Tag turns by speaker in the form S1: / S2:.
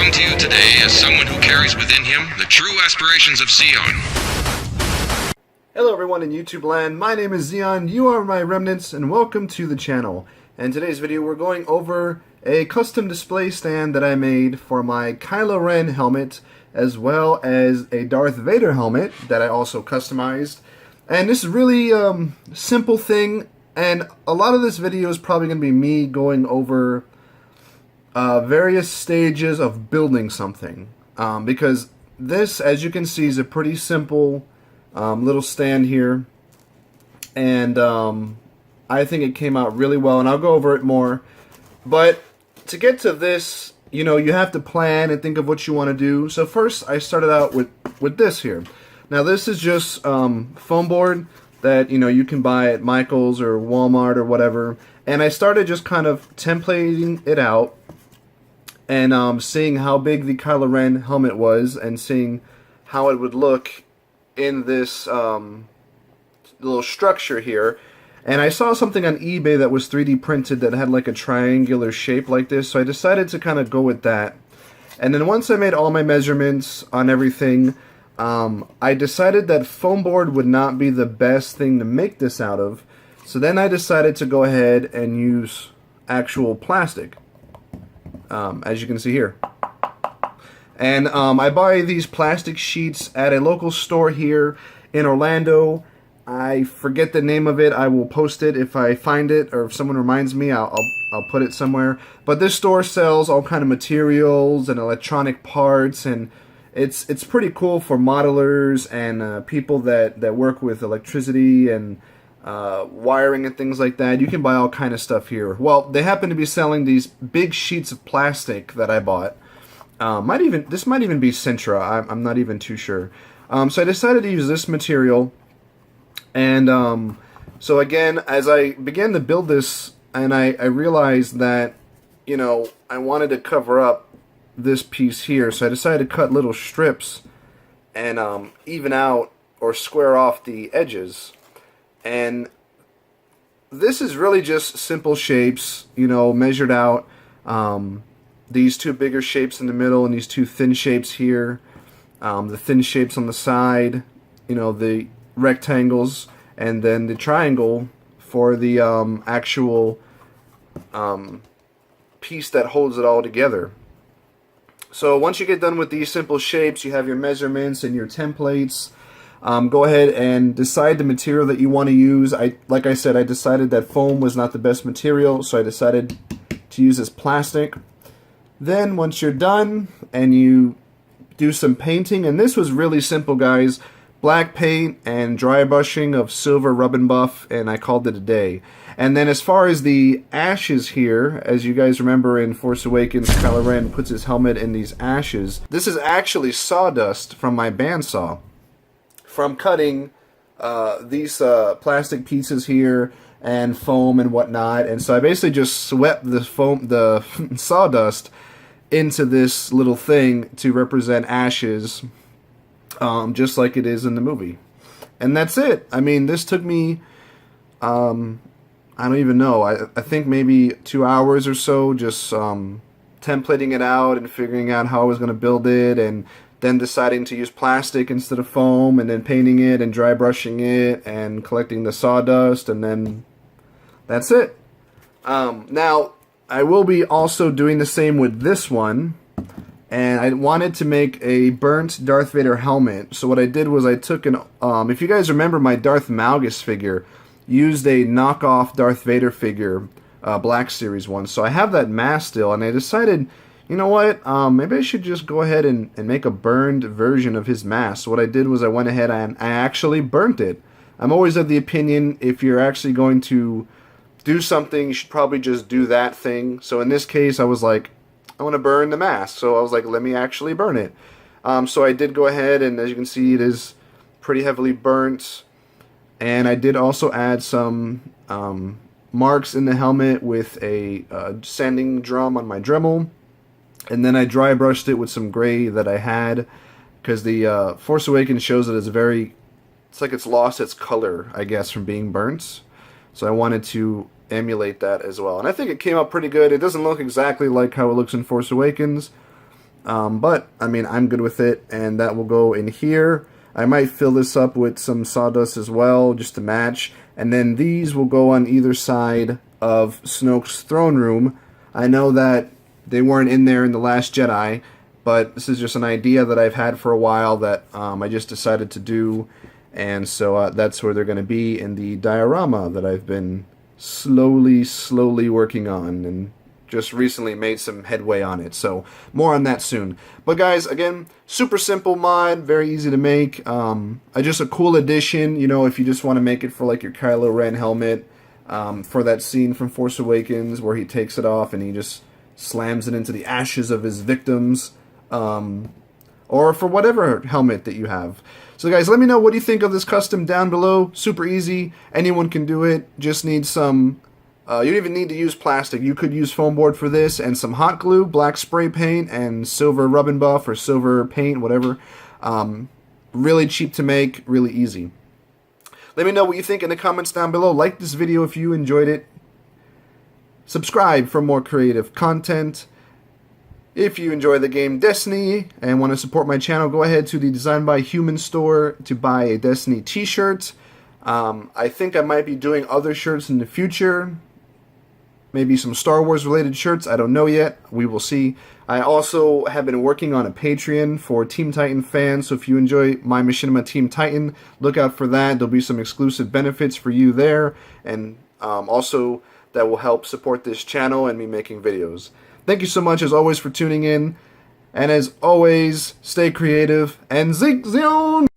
S1: come to you today as someone who carries within him the true aspirations of Zeon.
S2: Hello everyone in YouTube land, my name is Zeon, you are my remnants, and welcome to the channel. In today's video we're going over a custom display stand that I made for my Kylo Ren helmet, as well as a Darth Vader helmet that I also customized. And this is really simple thing, and a lot of this video is probably going to be me going over various stages of building something. Because this, as you can see, is a pretty simple little stand here, and I think it came out really well, and I'll go over it more. But to get to this, you know, you have to plan and think of what you want to do. So first I started out with this here. Now this is just foam board that, you know, you can buy at Michael's or Walmart or whatever, and I started just kind of templating it out and seeing how big the Kylo Ren helmet was and seeing how it would look in this little structure here. And I saw something on eBay that was 3D printed that had like a triangular shape like this, so I decided to kind of go with that. And then once I made all my measurements on everything, I decided that foam board would not be the best thing to make this out of, so then I decided to go ahead and use actual plastic, as you can see here. And I buy these plastic sheets at a local store here in Orlando. I forget the name of it. I will post it if I find it, or if someone reminds me, I'll put it somewhere. But this store sells all kind of materials and electronic parts, and it's pretty cool for modelers and people that work with electricity and wiring and things like that. You can buy all kind of stuff here. Well, they happen to be selling these big sheets of plastic that I bought. This might even be Sintra. I'm not even too sure. So I decided to use this material, and so again, as I began to build this, and I realized that, you know, I wanted to cover up this piece here, so I decided to cut little strips and even out or square off the edges. And this is really just simple shapes, you know, measured out. These two bigger shapes in the middle and these two thin shapes here. The thin shapes on the side, you know, the rectangles, and then the triangle for the actual piece that holds it all together. So once you get done with these simple shapes, you have your measurements and your templates. Go ahead and decide the material that you want to use. Like I said, I decided that foam was not the best material, so I decided to use this plastic. Then once you're done and you do some painting, and this was really simple, guys, black paint and dry brushing of silver rub and buff, and I called it a day. And then as far as the ashes here, as you guys remember in Force Awakens, Kylo Ren puts his helmet in these ashes. This is actually sawdust from my bandsaw, from cutting these plastic pieces here and foam and whatnot. And so I basically just swept the sawdust into this little thing to represent ashes, just like it is in the movie. And that's it. I mean, this took me, I don't even know, I think maybe 2 hours or so, just templating it out and figuring out how I was going to build it, and then deciding to use plastic instead of foam, and then painting it and dry brushing it and collecting the sawdust, and then that's it. Now, I will be also doing the same with this one, and I wanted to make a burnt Darth Vader helmet. So what I did was I took an, if you guys remember my Darth Malgus figure, used a knockoff Darth Vader figure, Black Series one. So I have that mask still, and I decided, you know what, maybe I should just go ahead and make a burned version of his mask. So what I did was I went ahead and I actually burnt it. I'm always of the opinion, if you're actually going to do something, you should probably just do that thing. So in this case, I was like, I want to burn the mask. So I was like, let me actually burn it. So I did go ahead, and as you can see, it is pretty heavily burnt. And I did also add some marks in the helmet with a sanding drum on my Dremel. And then I dry brushed it with some gray that I had, because the Force Awakens shows it as very, it's like it's lost its color, I guess, from being burnt. So I wanted to emulate that as well. And I think it came out pretty good. It doesn't look exactly like how it looks in Force Awakens, but I mean, I'm good with it, and that will go in here. I might fill this up with some sawdust as well, just to match, and then these will go on either side of Snoke's throne room. I know that they weren't in there in The Last Jedi, but this is just an idea that I've had for a while that I just decided to do, and so that's where they're going to be in the diorama that I've been slowly working on, and just recently made some headway on it, so more on that soon. But guys, again, super simple mod, very easy to make. Just a cool addition, you know, if you just want to make it for like your Kylo Ren helmet, for that scene from Force Awakens where he takes it off and he just slams it into the ashes of his victims, or for whatever helmet that you have. So guys, let me know what you think of this custom down below. Super easy, anyone can do it, just need some... you don't even need to use plastic. You could use foam board for this, and some hot glue, black spray paint, and silver rub and buff, or silver paint, whatever. Really cheap to make, really easy. Let me know what you think in the comments down below. Like this video if you enjoyed it. Subscribe for more creative content. If you enjoy the game Destiny and want to support my channel, go ahead to the Design by Human store to buy a Destiny t-shirt. I think I might be doing other shirts in the future. Maybe some Star Wars related shirts. I don't know yet. We will see. I also have been working on a Patreon for Team Titan fans. So if you enjoy My Machinima Team Titan, look out for that. There'll be some exclusive benefits for you there. And also that will help support this channel and me making videos. Thank you so much as always for tuning in. And as always, stay creative and Zeon!